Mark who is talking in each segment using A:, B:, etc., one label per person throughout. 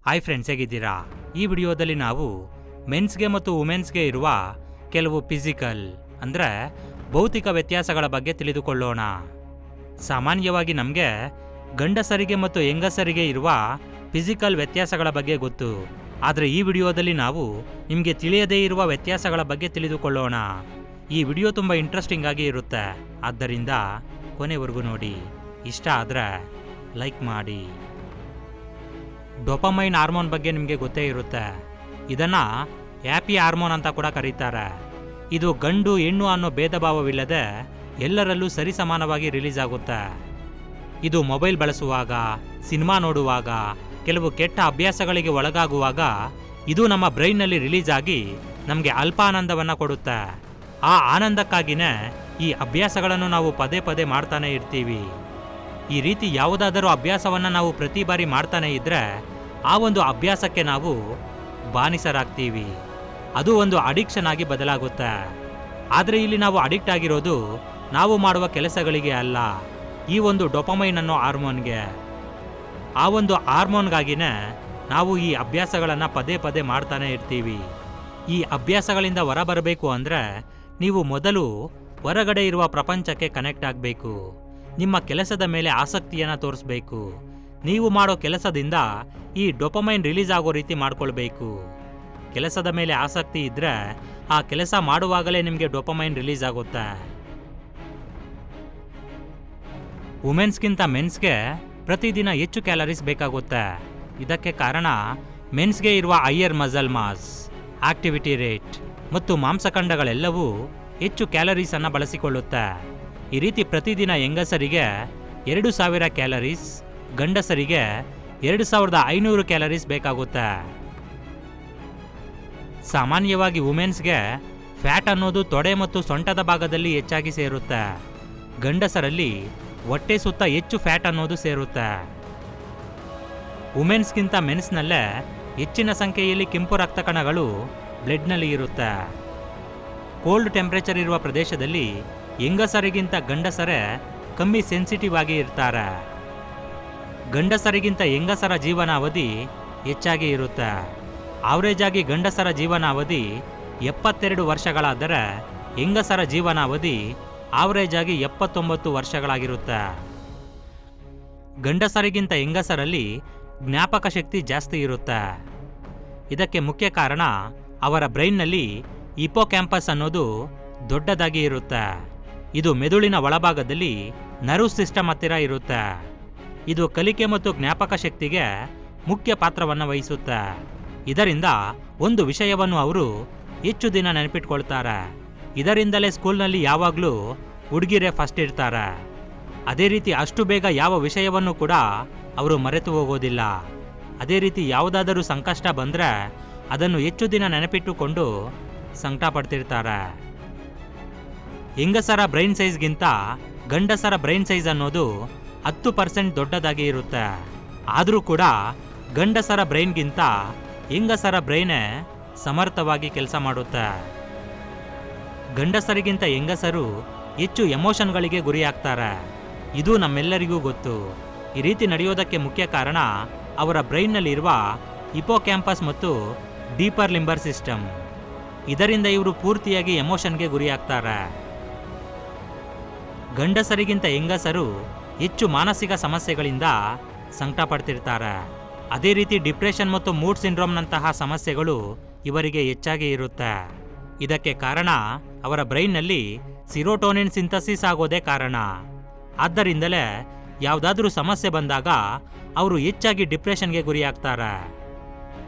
A: Hi friends, ಹೇಗಿದ್ದೀರಾ? ಈ ವಿಡಿಯೋದಲ್ಲಿ ನಾವು ಮೆನ್ಸ್ಗೆ ಮತ್ತು ವುಮೆನ್ಸ್ಗೆ ಇರುವ ಕೆಲವು ಫಿಸಿಕಲ್ ಅಂದರೆ ಭೌತಿಕ ವ್ಯತ್ಯಾಸಗಳ ಬಗ್ಗೆ ತಿಳಿದುಕೊಳ್ಳೋಣ. ಸಾಮಾನ್ಯವಾಗಿ ನಮಗೆ ಗಂಡಸರಿಗೆ ಮತ್ತು ಹೆಂಗಸರಿಗೆ ಇರುವ ಫಿಸಿಕಲ್ ವ್ಯತ್ಯಾಸಗಳ ಬಗ್ಗೆ ಗೊತ್ತು. ಆದರೆ ಈ ವಿಡಿಯೋದಲ್ಲಿ ನಾವು ನಿಮಗೆ ತಿಳಿಯದೇ ಇರುವ ವ್ಯತ್ಯಾಸಗಳ ಬಗ್ಗೆ ತಿಳಿದುಕೊಳ್ಳೋಣ. ಈ ವಿಡಿಯೋ ತುಂಬ ಇಂಟ್ರೆಸ್ಟಿಂಗ್ ಆಗಿ ಇರುತ್ತೆ, ಆದ್ದರಿಂದ ಕೊನೆವರೆಗೂ ನೋಡಿ. ಇಷ್ಟ ಆದರೆ ಲೈಕ್ ಮಾಡಿ. ಡೋಪಮೈನ್ ಹಾರ್ಮೋನ್ ಬಗ್ಗೆ ನಿಮಗೆ ಗೊತ್ತೇ ಇರುತ್ತೆ. ಇದನ್ನು ಹ್ಯಾಪಿ ಹಾರ್ಮೋನ್ ಅಂತ ಕೂಡ ಕರೀತಾರೆ. ಇದು ಗಂಡು ಹೆಣ್ಣು ಅನ್ನೋ ಭೇದ ಭಾವವಿಲ್ಲದೆ ಎಲ್ಲರಲ್ಲೂ ಸರಿಸಮಾನವಾಗಿ ರಿಲೀಸ್ ಆಗುತ್ತೆ. ಇದು ಮೊಬೈಲ್ ಬಳಸುವಾಗ, ಸಿನಿಮಾ ನೋಡುವಾಗ, ಕೆಲವು ಕೆಟ್ಟ ಅಭ್ಯಾಸಗಳಿಗೆ ಒಳಗಾಗುವಾಗ ಇದು ನಮ್ಮ ಬ್ರೈನ್ನಲ್ಲಿ ರಿಲೀಸ್ ಆಗಿ ನಮಗೆ ಅಲ್ಪ ಆನಂದವನ್ನು ಕೊಡುತ್ತೆ. ಆ ಆನಂದಕ್ಕಾಗಿಯೇ ಈ ಅಭ್ಯಾಸಗಳನ್ನು ನಾವು ಪದೇ ಪದೇ ಮಾಡ್ತಾನೆ ಇರ್ತೀವಿ. ಈ ರೀತಿ ಯಾವುದಾದರೂ ಅಭ್ಯಾಸವನ್ನು ನಾವು ಪ್ರತಿ ಬಾರಿ ಮಾಡ್ತಾನೆ ಇದ್ದರೆ ಆ ಒಂದು ಅಭ್ಯಾಸಕ್ಕೆ ನಾವು ಬಾನಿಸರಾಗ್ತೀವಿ. ಅದು ಒಂದು ಅಡಿಕ್ಷನ್ ಆಗಿ ಬದಲಾಗುತ್ತೆ. ಆದರೆ ಇಲ್ಲಿ ನಾವು ಅಡಿಕ್ಟ್ ಆಗಿರೋದು ನಾವು ಮಾಡುವ ಕೆಲಸಗಳಿಗೆ ಅಲ್ಲ, ಈ ಒಂದು ಡೋಪಮೈನ್ ಅನ್ನೋ ಹಾರ್ಮೋನ್ಗೆ. ಆ ಒಂದು ಹಾರ್ಮೋನ್ಗಾಗಿನೇ ನಾವು ಈ ಅಭ್ಯಾಸಗಳನ್ನು ಪದೇ ಪದೇ ಮಾಡ್ತಾನೆ ಇರ್ತೀವಿ. ಈ ಅಭ್ಯಾಸಗಳಿಂದ ಹೊರಬರಬೇಕು ಅಂದರೆ ನೀವು ಮೊದಲು ಹೊರಗಡೆ ಇರುವ ಪ್ರಪಂಚಕ್ಕೆ ಕನೆಕ್ಟ್ ಆಗಬೇಕು. ನಿಮ್ಮ ಕೆಲಸದ ಮೇಲೆ ಆಸಕ್ತಿಯನ್ನು ತೋರಿಸ್ಬೇಕು. ನೀವು ಮಾಡೋ ಕೆಲಸದಿಂದ ಈ ಡೋಪಮೈನ್ ರಿಲೀಸ್ ಆಗೋ ರೀತಿ ಮಾಡ್ಕೊಳ್ಬೇಕು. ಕೆಲಸದ ಮೇಲೆ ಆಸಕ್ತಿ ಇದ್ದರೆ ಆ ಕೆಲಸ ಮಾಡುವಾಗಲೇ ನಿಮಗೆ ಡೋಪಮೈನ್ ರಿಲೀಸ್ ಆಗುತ್ತೆ. ವುಮೆನ್ಸ್ಗಿಂತ ಮೆನ್ಸ್ಗೆ ಪ್ರತಿದಿನ ಹೆಚ್ಚು ಕ್ಯಾಲರೀಸ್ ಬೇಕಾಗುತ್ತೆ. ಇದಕ್ಕೆ ಕಾರಣ ಮೆನ್ಸ್ಗೆ ಇರುವ higher muscle mass, activity rate ಮತ್ತು ಮಾಂಸಖಂಡಗಳೆಲ್ಲವೂ ಹೆಚ್ಚು ಕ್ಯಾಲರೀಸನ್ನು ಬಳಸಿಕೊಳ್ಳುತ್ತೆ. ಈ ರೀತಿ ಪ್ರತಿದಿನ ಹೆಂಗಸರಿಗೆ 2000 ಕ್ಯಾಲರೀಸ್, ಗಂಡಸರಿಗೆ 2500 ಕ್ಯಾಲರೀಸ್ ಬೇಕಾಗುತ್ತೆ. ಸಾಮಾನ್ಯವಾಗಿ ವುಮೆನ್ಸ್ಗೆ ಫ್ಯಾಟ್ ಅನ್ನೋದು ತೊಡೆ ಮತ್ತು ಸೊಂಟದ ಭಾಗದಲ್ಲಿ ಹೆಚ್ಚಾಗಿ ಸೇರುತ್ತೆ. ಗಂಡಸರಲ್ಲಿ ಹೊಟ್ಟೆ ಸುತ್ತ ಹೆಚ್ಚು ಫ್ಯಾಟ್ ಅನ್ನೋದು ಸೇರುತ್ತೆ. ವುಮೆನ್ಸ್ಗಿಂತ ಮೆನ್ಸ್ನಲ್ಲೇ ಹೆಚ್ಚಿನ ಸಂಖ್ಯೆಯಲ್ಲಿ ಕೆಂಪು ರಕ್ತ ಕಣಗಳು ಬ್ಲಡ್ನಲ್ಲಿ ಇರುತ್ತೆ. ಕೋಲ್ಡ್ ಟೆಂಪರೇಚರ್ ಇರುವ ಪ್ರದೇಶದಲ್ಲಿ ಹೆಂಗಸರಿಗಿಂತ ಗಂಡಸರೇ ಕಮ್ಮಿ ಸೆನ್ಸಿಟಿವ್ ಆಗಿ ಇರ್ತಾರೆ. ಗಂಡಸರಿಗಿಂತ ಹೆಂಗಸರ ಜೀವನಾವಧಿ ಹೆಚ್ಚಾಗಿ ಇರುತ್ತೆ. ಆವರೇಜ್ ಆಗಿ ಗಂಡಸರ ಜೀವನಾವಧಿ 72 ವರ್ಷಗಳಾದರೆ ಹೆಂಗಸರ ಜೀವನಾವಧಿ ಆವರೇಜ್ ಆಗಿ 79 ವರ್ಷಗಳಾಗಿರುತ್ತೆ. ಗಂಡಸರಿಗಿಂತ ಹೆಂಗಸರಲ್ಲಿ ಜ್ಞಾಪಕ ಶಕ್ತಿ ಜಾಸ್ತಿ ಇರುತ್ತೆ. ಇದಕ್ಕೆ ಮುಖ್ಯ ಕಾರಣ ಅವರ ಬ್ರೈನ್ನಲ್ಲಿ ಹಿಪೋಕ್ಯಾಂಪಸ್ ಅನ್ನೋದು ದೊಡ್ಡದಾಗಿ ಇರುತ್ತೆ. ಇದು ಮೆದುಳಿನ ಒಳಭಾಗದಲ್ಲಿ ನರ್ವ್ ಸಿಸ್ಟಮ್ ಹತ್ತಿರ ಇರುತ್ತೆ. ಇದು ಕಲಿಕೆ ಮತ್ತು ಜ್ಞಾಪಕ ಶಕ್ತಿಗೆ ಮುಖ್ಯ ಪಾತ್ರವನ್ನು ವಹಿಸುತ್ತೆ. ಇದರಿಂದ ಒಂದು ವಿಷಯವನ್ನು ಅವರು ಹೆಚ್ಚು ದಿನ ನೆನಪಿಟ್ಕೊಳ್ತಾರೆ. ಇದರಿಂದಲೇ ಸ್ಕೂಲ್ನಲ್ಲಿ ಯಾವಾಗಲೂ ಹುಡುಗಿರೇ ಫಸ್ಟ್ ಇರ್ತಾರೆ. ಅದೇ ರೀತಿ ಅಷ್ಟು ಬೇಗ ಯಾವ ವಿಷಯವನ್ನು ಕೂಡ ಅವರು ಮರೆತು ಹೋಗೋದಿಲ್ಲ. ಅದೇ ರೀತಿ ಯಾವುದಾದರೂ ಸಂಕಷ್ಟ ಬಂದರೆ ಅದನ್ನು ಹೆಚ್ಚು ದಿನ ನೆನಪಿಟ್ಟುಕೊಂಡು ಸಂಕಟ ಪಡ್ತಿರ್ತಾರೆ. ಹೆಂಗಸರ ಬ್ರೈನ್ ಸೈಜ್ಗಿಂತ ಗಂಡಸರ ಬ್ರೈನ್ ಸೈಜ್ ಅನ್ನೋದು 10% ದೊಡ್ಡದಾಗಿ ಇರುತ್ತೆ. ಆದರೂ ಕೂಡ ಗಂಡಸರ ಬ್ರೈನ್ಗಿಂತ ಹೆಂಗಸರ ಬ್ರೈನೇ ಸಮರ್ಥವಾಗಿ ಕೆಲಸ ಮಾಡುತ್ತೆ. ಗಂಡಸರಿಗಿಂತ ಹೆಂಗಸರು ಹೆಚ್ಚು ಎಮೋಷನ್ಗಳಿಗೆ ಗುರಿಯಾಗ್ತಾರೆ. ಇದು ನಮ್ಮೆಲ್ಲರಿಗೂ ಗೊತ್ತು. ಈ ರೀತಿ ನಡೆಯೋದಕ್ಕೆ ಮುಖ್ಯ ಕಾರಣ ಅವರ ಬ್ರೈನ್ನಲ್ಲಿರುವ ಹಿಪೋಕ್ಯಾಂಪಸ್ ಮತ್ತು ಡೀಪರ್ ಲಿಂಬರ್ ಸಿಸ್ಟಮ್. ಇದರಿಂದ ಇವರು ಪೂರ್ತಿಯಾಗಿ ಎಮೋಷನ್ಗೆ ಗುರಿಯಾಗ್ತಾರೆ. ಗಂಡಸರಿಗಿಂತ ಹೆಂಗಸರು ಹೆಚ್ಚು ಮಾನಸಿಕ ಸಮಸ್ಯೆಗಳಿಂದ ಸಂಕಟ ಪಡ್ತಿರ್ತಾರೆ. ಅದೇ ರೀತಿ ಡಿಪ್ರೆಷನ್ ಮತ್ತು ಮೂಡ್ ಸಿಂಡ್ರೋಮ್ನಂತಹ ಸಮಸ್ಯೆಗಳು ಇವರಿಗೆ ಹೆಚ್ಚಾಗಿ ಇರುತ್ತೆ. ಇದಕ್ಕೆ ಕಾರಣ ಅವರ ಬ್ರೈನ್ನಲ್ಲಿ ಸಿರೋಟೋನಿನ್ ಸಿಂಥಸಿಸ್ ಆಗೋದೇ ಕಾರಣ. ಆದ್ದರಿಂದಲೇ ಯಾವುದಾದ್ರೂ ಸಮಸ್ಯೆ ಬಂದಾಗ ಅವರು ಹೆಚ್ಚಾಗಿ ಡಿಪ್ರೆಷನ್ಗೆ ಗುರಿಯಾಗ್ತಾರೆ.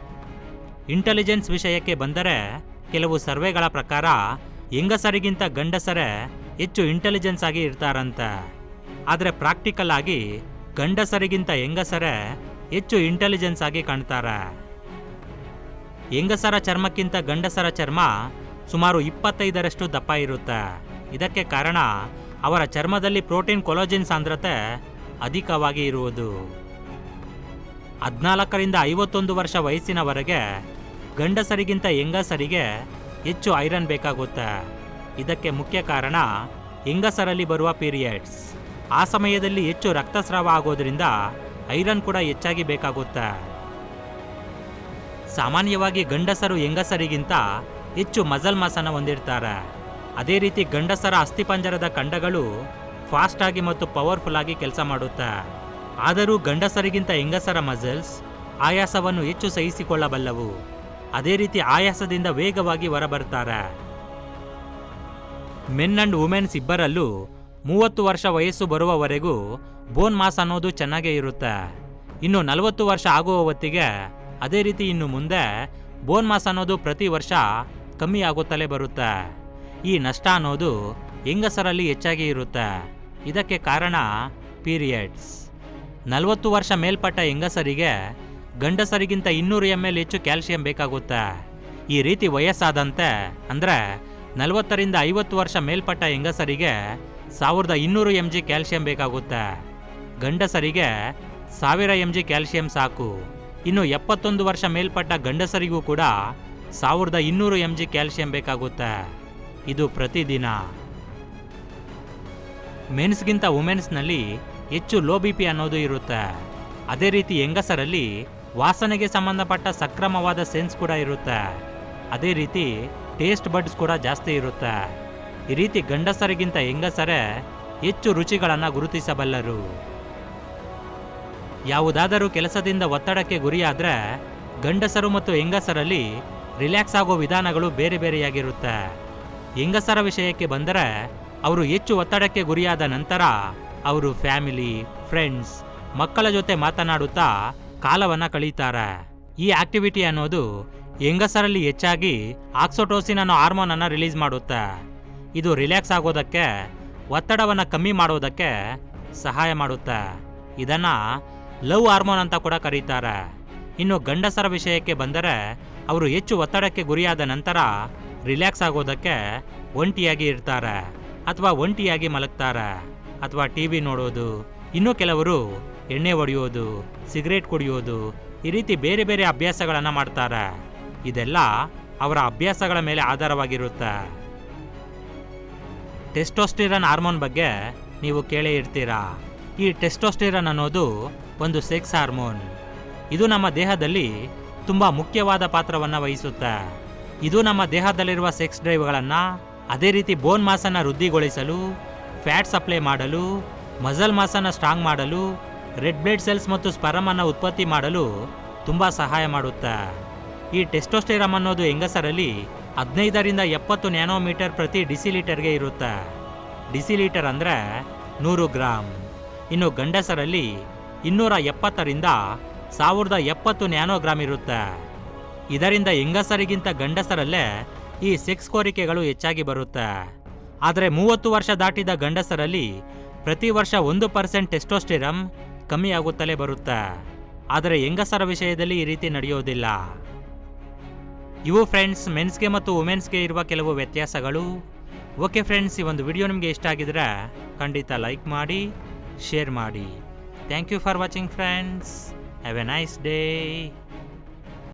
A: ಇಂಟೆಲಿಜೆನ್ಸ್ ವಿಷಯಕ್ಕೆ ಬಂದರೆ ಕೆಲವು ಸರ್ವೆಗಳ ಪ್ರಕಾರ ಹೆಂಗಸರಿಗಿಂತ ಗಂಡಸರೇ ಹೆಚ್ಚು ಇಂಟೆಲಿಜೆನ್ಸ್ ಆಗಿ ಇರ್ತಾರಂತೆ. ಆದರೆ ಪ್ರಾಕ್ಟಿಕಲ್ ಆಗಿ ಗಂಡಸರಿಗಿಂತ ಹೆಂಗಸರೇ ಹೆಚ್ಚು ಇಂಟೆಲಿಜೆನ್ಸ್ ಆಗಿ ಕಾಣ್ತಾರೆ. ಹೆಂಗಸರ ಚರ್ಮಕ್ಕಿಂತ ಗಂಡಸರ ಚರ್ಮ ಸುಮಾರು 25ರಷ್ಟು ದಪ್ಪ ಇರುತ್ತೆ. ಇದಕ್ಕೆ ಕಾರಣ ಅವರ ಚರ್ಮದಲ್ಲಿ ಪ್ರೋಟೀನ್ ಕೊಲಾಜಿನ್ ಸಾಂದ್ರತೆ ಅಧಿಕವಾಗಿ ಇರುವುದು. 14ರಿಂದ 51 ವರ್ಷ ವಯಸ್ಸಿನವರೆಗೆ ಗಂಡಸರಿಗಿಂತ ಹೆಂಗಸರಿಗೆ ಹೆಚ್ಚು ಐರನ್ ಬೇಕಾಗುತ್ತೆ. ಇದಕ್ಕೆ ಮುಖ್ಯ ಕಾರಣ ಹೆಂಗಸರಲ್ಲಿ ಬರುವ ಪೀರಿಯಡ್ಸ್. ಆ ಸಮಯದಲ್ಲಿ ಹೆಚ್ಚು ರಕ್ತಸ್ರಾವ ಆಗೋದ್ರಿಂದ ಐರನ್ ಕೂಡ ಹೆಚ್ಚಾಗಿ ಬೇಕಾಗುತ್ತೆ. ಸಾಮಾನ್ಯವಾಗಿ ಗಂಡಸರು ಹೆಂಗಸರಿಗಿಂತ ಹೆಚ್ಚು ಮಜಲ್ ಮಾಸನ ಹೊಂದಿರ್ತಾರೆ. ಅದೇ ರೀತಿ ಗಂಡಸರ ಅಸ್ಥಿಪಂಜರದ ಖಂಡಗಳು ಫಾಸ್ಟ್ ಆಗಿ ಮತ್ತು ಪವರ್ಫುಲ್ ಆಗಿ ಕೆಲಸ ಮಾಡುತ್ತೆ. ಆದರೂ ಗಂಡಸರಿಗಿಂತ ಹೆಂಗಸರ ಮಜಲ್ಸ್ ಆಯಾಸವನ್ನು ಹೆಚ್ಚು ಸಹಿಸಿಕೊಳ್ಳಬಲ್ಲವು. ಅದೇ ರೀತಿ ಆಯಾಸದಿಂದ ವೇಗವಾಗಿ ಹೊರಬರ್ತಾರೆ. ಮೆನ್ ಅಂಡ್ ವುಮೆನ್ಸ್ ಇಬ್ಬರಲ್ಲೂ 30 ವರ್ಷ ವಯಸ್ಸು ಬರುವವರೆಗೂ ಬೋನ್ ಮಾಸ್ ಅನ್ನೋದು ಚೆನ್ನಾಗೇ ಇರುತ್ತೆ. ಇನ್ನು 40 ವರ್ಷ ಆಗುವ ಹೊತ್ತಿಗೆ ಅದೇ ರೀತಿ ಇನ್ನು ಮುಂದೆ ಬೋನ್ ಮಾಸ್ ಅನ್ನೋದು ಪ್ರತಿ ವರ್ಷ ಕಮ್ಮಿ ಆಗುತ್ತಲೇ ಬರುತ್ತೆ. ಈ ನಷ್ಟ ಅನ್ನೋದು ಹೆಂಗಸರಲ್ಲಿ ಹೆಚ್ಚಾಗಿ ಇರುತ್ತೆ. ಇದಕ್ಕೆ ಕಾರಣ ಪೀರಿಯಡ್ಸ್. 40 ವರ್ಷ ಮೇಲ್ಪಟ್ಟ ಹೆಂಗಸರಿಗೆ ಗಂಡಸರಿಗಿಂತ 200 ml ಹೆಚ್ಚು ಕ್ಯಾಲ್ಸಿಯಂ ಬೇಕಾಗುತ್ತೆ. ಈ ರೀತಿ ವಯಸ್ಸಾದಂತೆ ಅಂದರೆ 40ರಿಂದ 50 ವರ್ಷ ಮೇಲ್ಪಟ್ಟ ಹೆಂಗಸರಿಗೆ 1200 mg ಕ್ಯಾಲ್ಸಿಯಂ ಬೇಕಾಗುತ್ತೆ. ಗಂಡಸರಿಗೆ 1000 mg ಕ್ಯಾಲ್ಸಿಯಂ ಸಾಕು. ಇನ್ನು 71 ವರ್ಷ ಮೇಲ್ಪಟ್ಟ ಗಂಡಸರಿಗೂ ಕೂಡ 1200 mg ಕ್ಯಾಲ್ಸಿಯಂ ಬೇಕಾಗುತ್ತೆ. ಇದು ಪ್ರತಿದಿನ. ಮೆನ್ಸ್ಗಿಂತ ವುಮೆನ್ಸ್ನಲ್ಲಿ ಹೆಚ್ಚು ಲೋ ಬಿ ಪಿ ಅನ್ನೋದು ಇರುತ್ತೆ. ಅದೇ ರೀತಿ ಹೆಂಗಸರಲ್ಲಿ ವಾಸನೆಗೆ ಸಂಬಂಧಪಟ್ಟ ಸಕ್ರಮವಾದ ಸೆನ್ಸ್ ಕೂಡ ಇರುತ್ತೆ. ಅದೇ ರೀತಿ ಟೇಸ್ಟ್ ಬಡ್ಸ್ ಕೂಡ ಜಾಸ್ತಿ ಇರುತ್ತೆ. ಈ ರೀತಿ ಗಂಡಸರಿಗಿಂತ ಹೆಂಗಸರೇ ಹೆಚ್ಚು ರುಚಿಗಳನ್ನು ಗುರುತಿಸಬಲ್ಲರು. ಯಾವುದಾದರೂ ಕೆಲಸದಿಂದ ಒತ್ತಡಕ್ಕೆ ಗುರಿಯಾದರೆ ಗಂಡಸರು ಮತ್ತು ಹೆಂಗಸರಲ್ಲಿ ರಿಲ್ಯಾಕ್ಸ್ ಆಗೋ ವಿಧಾನಗಳು ಬೇರೆ ಬೇರೆಯಾಗಿರುತ್ತೆ. ಹೆಂಗಸರ ವಿಷಯಕ್ಕೆ ಬಂದರೆ ಅವರು ಹೆಚ್ಚು ಒತ್ತಡಕ್ಕೆ ಗುರಿಯಾದ ನಂತರ ಅವರು ಫ್ಯಾಮಿಲಿ, ಫ್ರೆಂಡ್ಸ್, ಮಕ್ಕಳ ಜೊತೆ ಮಾತನಾಡುತ್ತಾ ಕಾಲವನ್ನು ಕಳೀತಾರೆ. ಈ ಆಕ್ಟಿವಿಟಿ ಅನ್ನೋದು ಹೆಂಗಸರಲ್ಲಿ ಹೆಚ್ಚಾಗಿ ಆಕ್ಸಿಟೋಸಿನ್ ಅನ್ನೋ ಹಾರ್ಮೋನ್ ಅನ್ನು ರಿಲೀಸ್ ಮಾಡುತ್ತೆ. ಇದು ರಿಲ್ಯಾಕ್ಸ್ ಆಗೋದಕ್ಕೆ, ಒತ್ತಡವನ್ನು ಕಮ್ಮಿ ಮಾಡೋದಕ್ಕೆ ಸಹಾಯ ಮಾಡುತ್ತೆ. ಇದನ್ನು ಲವ್ ಹಾರ್ಮೋನ್ ಅಂತ ಕೂಡ ಕರೀತಾರೆ. ಇನ್ನು ಗಂಡಸರ ವಿಷಯಕ್ಕೆ ಬಂದರೆ ಅವರು ಹೆಚ್ಚು ಒತ್ತಡಕ್ಕೆ ಗುರಿಯಾದ ನಂತರ ರಿಲ್ಯಾಕ್ಸ್ ಆಗೋದಕ್ಕೆ ಒಂಟಿಯಾಗಿ ಇರ್ತಾರೆ ಅಥವಾ ಒಂಟಿಯಾಗಿ ಮಲಗ್ತಾರೆ ಅಥವಾ ಟಿವಿ ನೋಡೋದು, ಇನ್ನು ಕೆಲವರು ಎಣ್ಣೆ ಹೊಡೆಯೋದು, ಸಿಗರೇಟ್ ಕುಡಿಯೋದು, ಈ ರೀತಿ ಬೇರೆ ಬೇರೆ ಅಭ್ಯಾಸಗಳನ್ನು ಮಾಡ್ತಾರೆ. ಇದೆಲ್ಲ ಅವರ ಅಭ್ಯಾಸಗಳ ಮೇಲೆ ಆಧಾರವಾಗಿರುತ್ತೆ. ಟೆಸ್ಟೋಸ್ಟಿರಾನ್ ಹಾರ್ಮೋನ್ ಬಗ್ಗೆ ನೀವು ಕೇಳೇ ಇರ್ತೀರಾ. ಈ ಟೆಸ್ಟೋಸ್ಟಿರಾನ್ ಅನ್ನೋದು ಒಂದು ಸೆಕ್ಸ್ ಹಾರ್ಮೋನ್. ಇದು ನಮ್ಮ ದೇಹದಲ್ಲಿ ತುಂಬ ಮುಖ್ಯವಾದ ಪಾತ್ರವನ್ನು ವಹಿಸುತ್ತೆ. ಇದು ನಮ್ಮ ದೇಹದಲ್ಲಿರುವ ಸೆಕ್ಸ್ ಡ್ರೈವ್ಗಳನ್ನು, ಅದೇ ರೀತಿ ಬೋನ್ ಮಾಸನ್ನು ವೃದ್ಧಿಗೊಳಿಸಲು, ಫ್ಯಾಟ್ ಸಪ್ಲೈ ಮಾಡಲು, ಮಸಲ್ ಮಾಸನ್ನು ಸ್ಟ್ರಾಂಗ್ ಮಾಡಲು, ರೆಡ್ ಬ್ಲಡ್ ಸೆಲ್ಸ್ ಮತ್ತು ಸ್ಪರ್ಮ್ ಅನ್ನು ಉತ್ಪತ್ತಿ ಮಾಡಲು ತುಂಬ ಸಹಾಯ ಮಾಡುತ್ತೆ. ಈ ಟೆಸ್ಟೋಸ್ಟೆರಾನ್ ಅನ್ನೋದು ಹೆಂಗಸರಲ್ಲಿ 15ರಿಂದ 70 ನ್ಯಾನೋಮೀಟರ್ ಪ್ರತಿ ಡಿಸಿಲೀಟರ್ಗೆ ಇರುತ್ತೆ. ಡಿಸಿಲೀಟರ್ ಅಂದರೆ 100 ಗ್ರಾಮ್. ಇನ್ನು ಗಂಡಸರಲ್ಲಿ 270ರಿಂದ 1070 ನ್ಯಾನೋಗ್ರಾಮ್ ಇರುತ್ತೆ. ಇದರಿಂದ ಹೆಂಗಸರಿಗಿಂತ ಗಂಡಸರಲ್ಲೇ ಈ ಸೆಕ್ಸ್ ಕೋರಿಕೆಗಳು ಹೆಚ್ಚಾಗಿ ಬರುತ್ತೆ. ಆದರೆ 30 ವರ್ಷ ದಾಟಿದ ಗಂಡಸರಲ್ಲಿ ಪ್ರತಿ ವರ್ಷ 1% ಟೆಸ್ಟೋಸ್ಟೆರಾನ್ ಕಮ್ಮಿ ಆಗುತ್ತಲೇ ಬರುತ್ತೆ. ಆದರೆ ಹೆಂಗಸರ ವಿಷಯದಲ್ಲಿ ಈ ರೀತಿ ನಡೆಯೋದಿಲ್ಲ. ಇವು ಫ್ರೆಂಡ್ಸ್ ಮೆನ್ಸ್ಗೆ ಮತ್ತು ವುಮೆನ್ಸ್ಗೆ ಇರುವ ಕೆಲವು ವ್ಯತ್ಯಾಸಗಳು. ಓಕೆ ಫ್ರೆಂಡ್ಸ್, ಈ ಒಂದು ವಿಡಿಯೋ ನಿಮಗೆ ಇಷ್ಟ ಆಗಿದ್ರೆ ಖಂಡಿತ ಲೈಕ್ ಮಾಡಿ, ಶೇರ್ ಮಾಡಿ. Thank you for watching friends. Have a nice day.